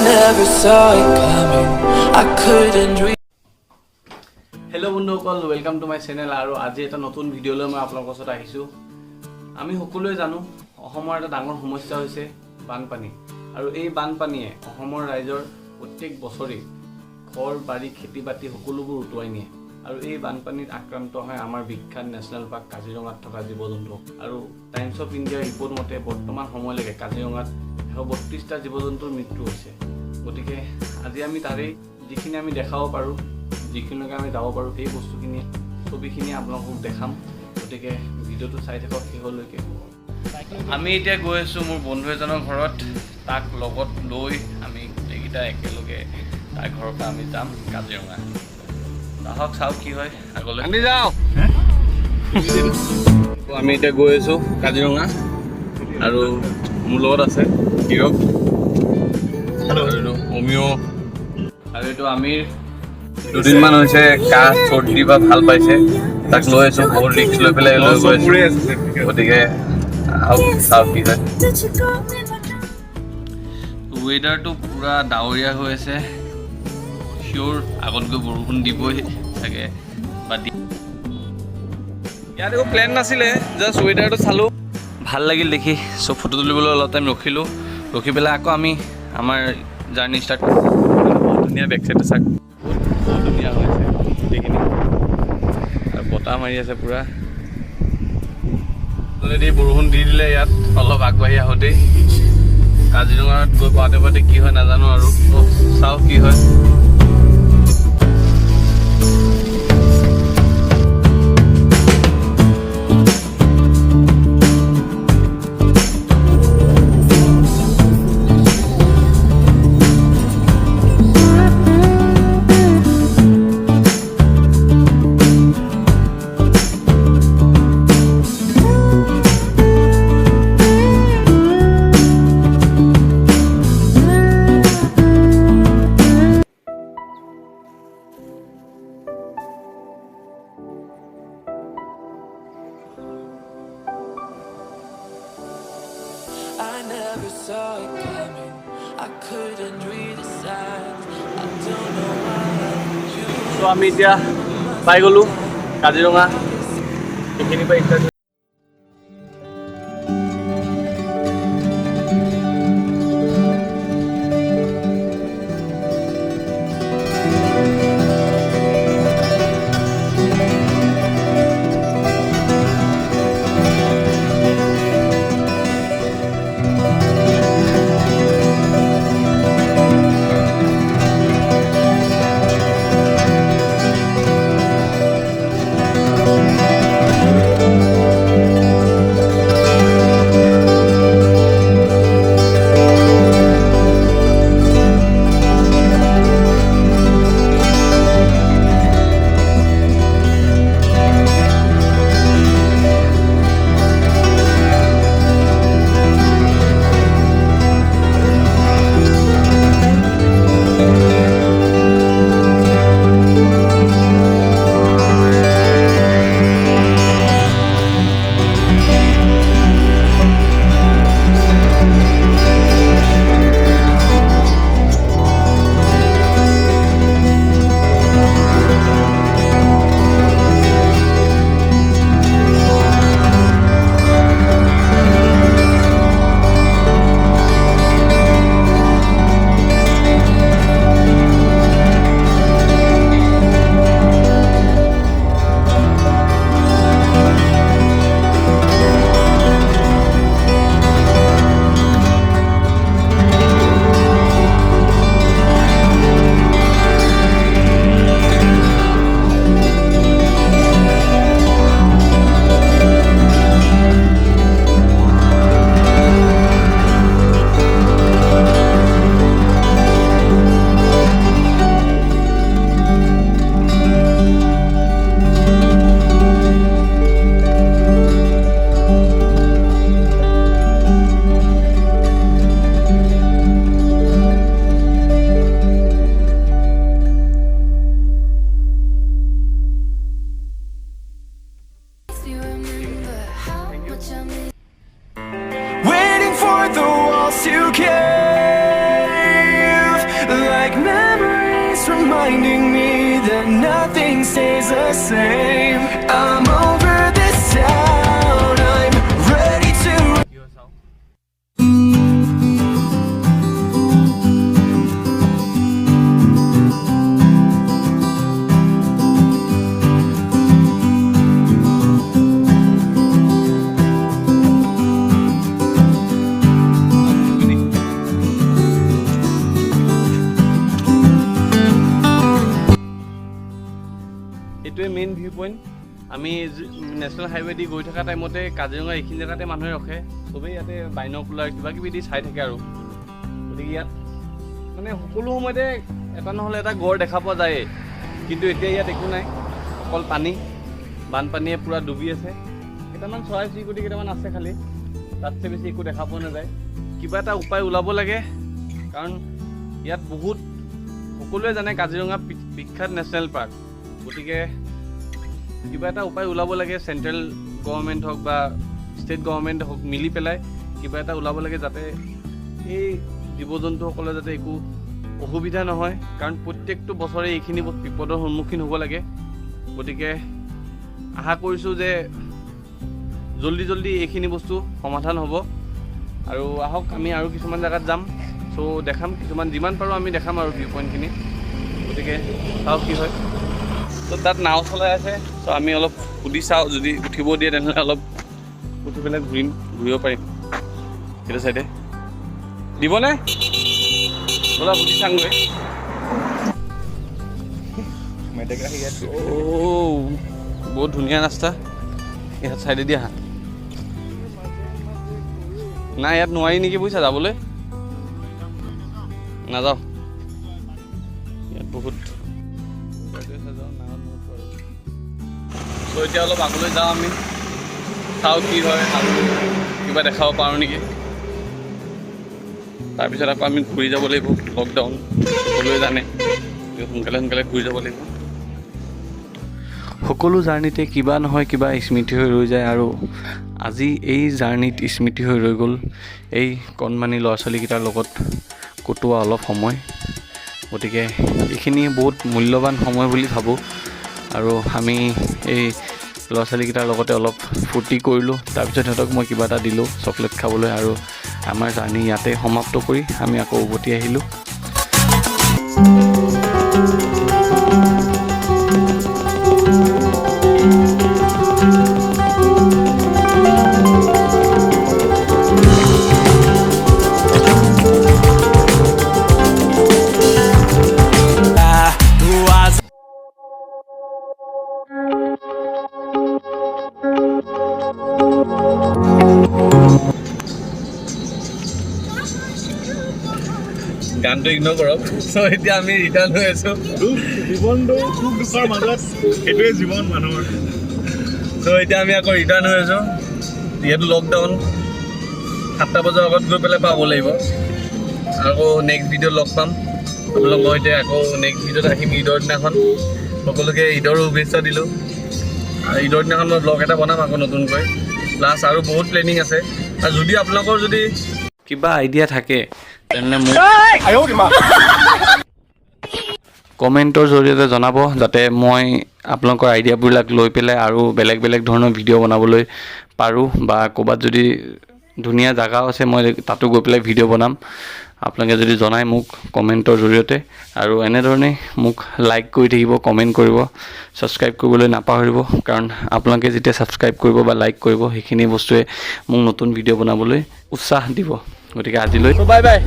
never saw it coming. I couldn't dream. Hello বন্ধুসকল, welcome to my channel. আৰু আজি এটা নতুন ভিডিঅ' লৈ মই আপোনালোকৰ ওচৰত আহিছোঁ। আমি সকলোৱে জানো অসমৰ এটা ডাঙৰ সমস্যা হৈছে বানপানী। আৰু এই বানপানীয়ে অসমৰ ৰাইজৰ প্ৰত্যেক বছৰে ঘৰ বাৰী খেতি বাতি সকলোবোৰ উটুৱাই নিয়ে। আৰু এই বানপানীত আক্ৰান্ত হয় আমাৰ বিখ্যাত নেশ্যনেল পাৰ্ক কাজিৰঙাত থকা জীৱ জন্তু। আৰু টাইমছ অফ ইণ্ডিয়াৰ ৰিপৰ্ট মতে বৰ্তমান সময়লৈকে কাজিৰঙাত 132টা জীৱ জন্তুৰ মৃত্যু হৈছে। গতিকে আজি আমি তাৰেই যিখিনি আমি দেখাব পাৰোঁ, যিখিনিলৈকে আমি যাব পাৰোঁ, সেই বস্তুখিনি ছবিখিনি আপোনালোকক দেখাম। গতিকে ভিডিঅ'টো চাই থাকক শেষলৈকে। আমি এতিয়া গৈ আছোঁ মোৰ বন্ধু এজনৰ ঘৰত। তাক লগত লৈ আমি গোটেইকেইটা একেলগে তাৰ ঘৰৰ পৰা আমি যাম কাজিৰঙা। আহক চাওক কি হয় আগলৈ। আমি যাওঁ। আমি এতিয়া গৈ আছোঁ কাজিৰঙা আৰু মোৰ লগত আছে হিৰক আৰু অমিয় আৰু এইটো আমিৰ। দুদিনমান হৈছে কাহ চৰ্দি বা ভাল পাইছে, তাক লৈ আছোঁ। বহুত ৰিক্স লৈ পেলাই লৈ গৈ আছোঁ। গতিকে আহক চাওক কি হয়। ৱেডাৰটো পূৰা ডাৱৰীয়া হৈ আছে। চিয়'ৰ আগত গৈ বৰষুণ দিবই চাগে বা ইয়াত একো প্লেন নাছিলে, জাষ্ট ৱেডাৰটো চালোঁ, ভাল লাগিল দেখি। চ' ফটো তুলিবলৈ অলপ টাইম ৰখিলোঁ। ৰখি পেলাই আকৌ আমি আমাৰ জাৰ্ণি ষ্টাৰ্ট কৰিলোঁ। বহুত ধুনীয়া বেক চাইডটো চাওক, বহুত ধুনীয়া হৈ আছে গোটেইখিনি। আৰু বতাহ মাৰি আছে পূৰা। যদি বৰষুণ দি দিলে ইয়াত অলপ আগবাঢ়ি আহোঁতেই। কাজিৰঙাত গৈ পাওঁতে কি হয় নাজানো আৰু, চাওঁ কি হয়। I never saw it coming. I couldn't read the signs. I don't know why I choose. চ' আমি এতিয়া পাই গ'লোঁ কাজিৰঙা। এইখিনি পৰা interview Waiting for the walls to cave. reminding me that nothing stays the same. I'm over this town, I'm ready to. এইটোৱে main view point. আমি national highway দি গৈ থকা টাইমতে কাজিৰঙা এইখিনি জেগাতে মানুহে ৰখে, চবেই ইয়াতে বাইনকুলাৰ কিবা কিবি দি চাই থাকে আৰু। গতিকে ইয়াত মানে সকলো সময়তে এটা নহ'লে এটা গড় দেখা পোৱা যায়েই, কিন্তু এতিয়া ইয়াত একো নাই, অকল পানী, বানপানীয়ে পূৰা ডুবি আছে। কেইটামান চৰাই চিৰিকটি কেইটামান আছে খালি, তাতছে বেছি একো দেখা পোৱা নাযায়। কিবা এটা উপায় ওলাব লাগে, কাৰণ ইয়াত বহুত সকলোৱে জানে কাজিৰঙা বিখ্যাত নেশ্যনেল পাৰ্ক। গতিকে কিবা এটা উপায় ওলাব লাগে, চেণ্ট্ৰেল গভৰ্ণমেণ্ট হওক বা ষ্টেট গভৰ্ণমেণ্ট হওক মিলি পেলাই কিবা এটা ওলাব লাগে, যাতে এই জীৱ জন্তুসকলে যাতে একো অসুবিধা নহয়, কাৰণ প্ৰত্যেকটো বছৰে এইখিনি বিপদৰ সন্মুখীন হ'ব লাগে। গতিকে আশা কৰিছোঁ যে জল্দি জল্দি এইখিনি বস্তু সমাধান হ'ব। আৰু আহক আমি আৰু কিছুমান জেগাত যাম, চ' দেখাম কিছুমান, যিমান পাৰোঁ আমি দেখাম আৰু ভিউ পইণ্টখিনি। গতিকে চাওক কি হয়। তো তাত নাও চলাই আছে, চ' আমি অলপ সুধি চাওঁ, যদি উঠিব দিয়ে তেনেহ'লে অলপ উঠি পেলাই ঘূৰিব পাৰিম সেইটো চাইডে। দিবনে? ব'লা সুধি চাওঁগৈ। বহুত ধুনীয়া ৰাস্তা, ইয়াত চাইডে দি আহা। নাই ইয়াত নোৱাৰি নেকি বুজিছা যাবলৈ, নাযাওঁ ইয়াত বহুত। চ' এতিয়া অলপ আগলৈ যাওঁ আমি, চাওঁ কি হয় আৰু কিবা দেখাব পাৰোঁ নেকি। তাৰপিছত আকৌ আমি ঘূৰি যাব লাগিব, লকডাউন সকলোৱে জানে, সোনকালে সোনকালে ঘূৰি যাব লাগিব। সকলো জাৰ্ণিতে কিবা নহয় কিবা স্মৃতি হৈ ৰৈ যায়, আৰু আজি এই জাৰ্ণিত স্মৃতি হৈ ৰৈ গ'ল এই কণমানি ল'ৰা ছোৱালীকেইটাৰ লগত কটোৱা অলপ সময়। গতিকে এইখিনি বহুত মূল্যৱান সময় বুলি ভাবোঁ, আৰু আমি এই ল'ৰা ছোৱালীকেইটাৰ লগতে অলপ ফূৰ্তি কৰিলোঁ। তাৰপিছত সিহঁতক মই কিবা এটা দিলোঁ চকলেট খাবলৈ, আৰু আমাৰ জাৰ্ণি ইয়াতে সমাপ্ত কৰি আমি আকৌ উভতি আহিলোঁ। গানটো ইগন'ৰ কৰক। চ' এতিয়া আমি ৰিটাৰ্ণ হৈ আছোঁ। জীৱনটো সুখ দুখৰ মাজত, সেইটোৱে জীৱন মানুহৰ। চ' এতিয়া আমি আকৌ ৰিটাৰ্ণ হৈ আছোঁ, যিহেতু লকডাউন 7টা বজাৰ আগত গৈ পেলাই পাব লাগিব। আকৌ নেক্সট ভিডিঅ'ত লগ পাম আপোনালোক। মই এতিয়া আকৌ নেক্সট ভিডিঅ'ত আহিম ঈদৰ দিনাখন। সকলোকে ঈদৰো শুভেচ্ছা দিলোঁ। ঈদৰ দিনাখন মই ব্লগ এটা বনাম আকৌ নতুনকৈ, প্লাছ আৰু বহুত প্লেনিং আছে। আৰু যদি আপোনালোকৰ যদি কিবা আইডিয়া থাকে তেনেহ'লে মোক কমেণ্টৰ জৰিয়তে জনাব, যাতে মই আপোনালোকৰ আইডিয়াবিলাক লৈ পেলাই আৰু বেলেগ বেলেগ ধৰণৰ ভিডিঅ' বনাবলৈ পাৰোঁ। বা ক'ৰবাত যদি ধুনীয়া জেগাও আছে মই তাতো গৈ পেলাই ভিডিঅ' বনাম, আপোনালোকে যদি জনায় মোক কমেণ্টৰ জৰিয়তে। আৰু এনেধৰণে মোক লাইক কৰি থাকিব, কমেণ্ট কৰিব, ছাবস্ক্ৰাইব কৰিবলৈ নাপাহৰিব, কাৰণ আপোনালোকে যেতিয়া ছাবস্ক্ৰাইব কৰিব বা লাইক কৰিব সেইখিনি বস্তুৱে মোক নতুন ভিডিঅ' বনাবলৈ উৎসাহ দিব। গতিকে আজিলৈ বাই বাই,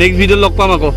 নেক্সট ভিডিঅ'ত লগ পাম আকৌ।